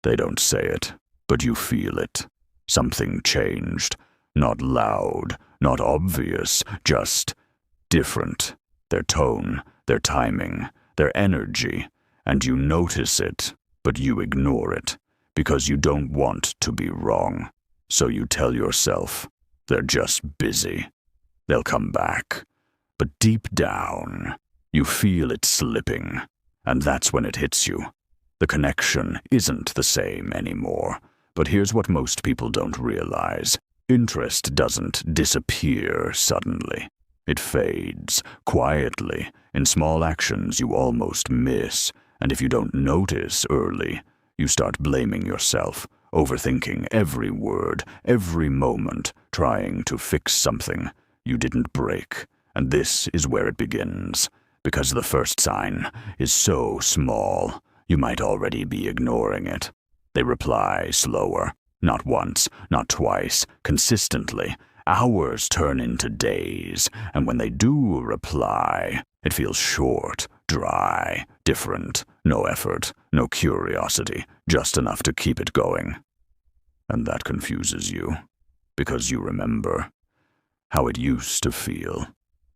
They don't say it, but you feel it. Something changed. Not loud, not obvious, just different. Their tone, their timing, their energy, and you notice it, but you ignore it, because you don't want to be wrong. So you tell yourself, they're just busy. They'll come back. But deep down, you feel it slipping, and that's when it hits you. The connection isn't the same anymore. But here's what most people don't realize. Interest doesn't disappear suddenly. It fades, quietly, in small actions you almost miss, and if you don't notice early, you start blaming yourself, overthinking every word, every moment, trying to fix something you didn't break. And this is where it begins, because the first sign is so small, you might already be ignoring it. They reply slower, not once, not twice, consistently. Hours turn into days, and when they do reply, it feels short, dry, different, no effort, no curiosity, just enough to keep it going. And that confuses you, because you remember how it used to feel.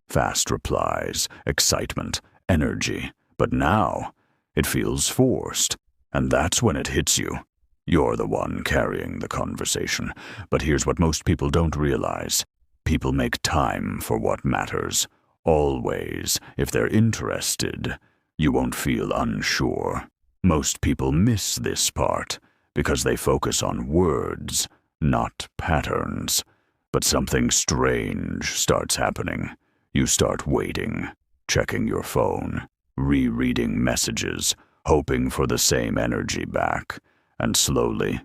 Fast replies, excitement, energy, but now it feels forced, and that's when it hits you. You're the one carrying the conversation, but here's what most people don't realize. People make time for what matters. Always, if they're interested, you won't feel unsure. Most people miss this part because they focus on words, not patterns. But something strange starts happening. You start waiting, checking your phone, rereading messages, hoping for the same energy back. And slowly,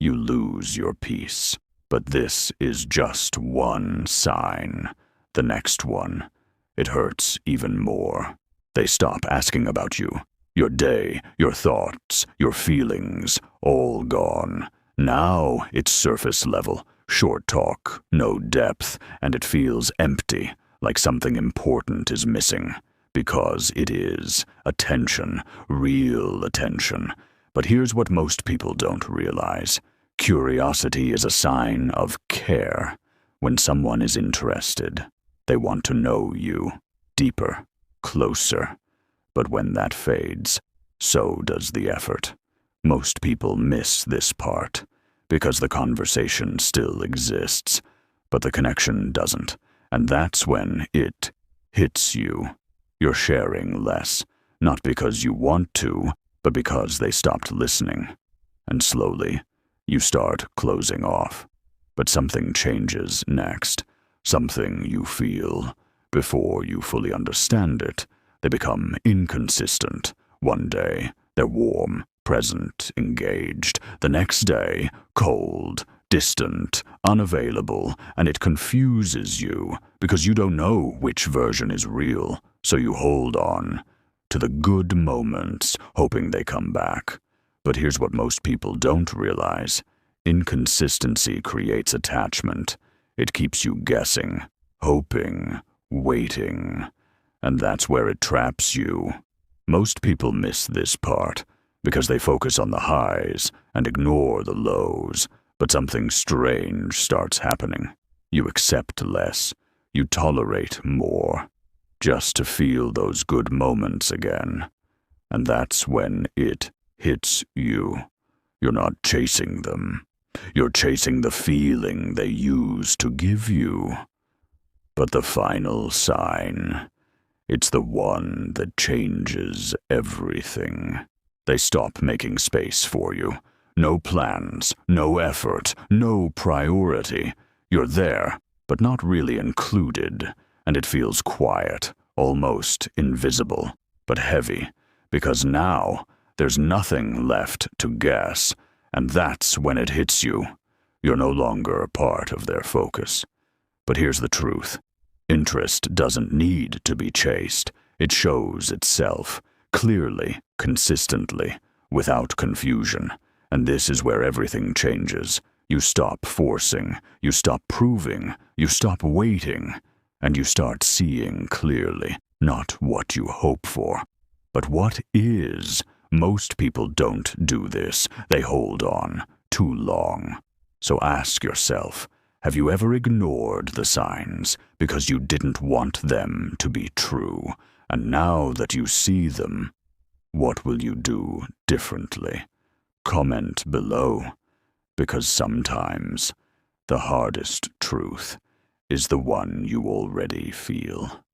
you lose your peace. But this is just one sign. The next one, it hurts even more. They stop asking about you. Your day, your thoughts, your feelings, all gone. Now it's surface level, short talk, no depth, and it feels empty, like something important is missing. Because it is. Attention, real attention. But here's what most people don't realize. Curiosity is a sign of care. When someone is interested, they want to know you deeper, closer. But when that fades, so does the effort. Most people miss this part because the conversation still exists, but the connection doesn't. And that's when it hits you. You're sharing less, not because you want to, but because they stopped listening. And slowly, you start closing off. But something changes next. Something you feel. Before you fully understand it, they become inconsistent. One day, they're warm, present, engaged. The next day, cold, distant, unavailable, and it confuses you because you don't know which version is real, so you hold on to the good moments, hoping they come back. But here's what most people don't realize. Inconsistency creates attachment. It keeps you guessing, hoping, waiting. And that's where it traps you. Most people miss this part because they focus on the highs and ignore the lows. But something strange starts happening. You accept less. You tolerate more, just to feel those good moments again. And that's when it hits you. You're not chasing them. You're chasing the feeling they used to give you. But the final sign, it's the one that changes everything. They stop making space for you. No plans, no effort, no priority. You're there, but not really included. And it feels quiet, almost invisible, but heavy, because now there's nothing left to guess, and that's when it hits you. You're no longer a part of their focus. But here's the truth. Interest doesn't need to be chased. It shows itself, clearly, consistently, without confusion. And this is where everything changes. You stop forcing, you stop proving, you stop waiting, and you start seeing clearly, not what you hope for, but what is Most people don't do this. They hold on too long. So ask yourself, have you ever ignored the signs because you didn't want them to be true? And now that you see them, what will you do differently? Comment below, because sometimes the hardest truth is the one you already feel.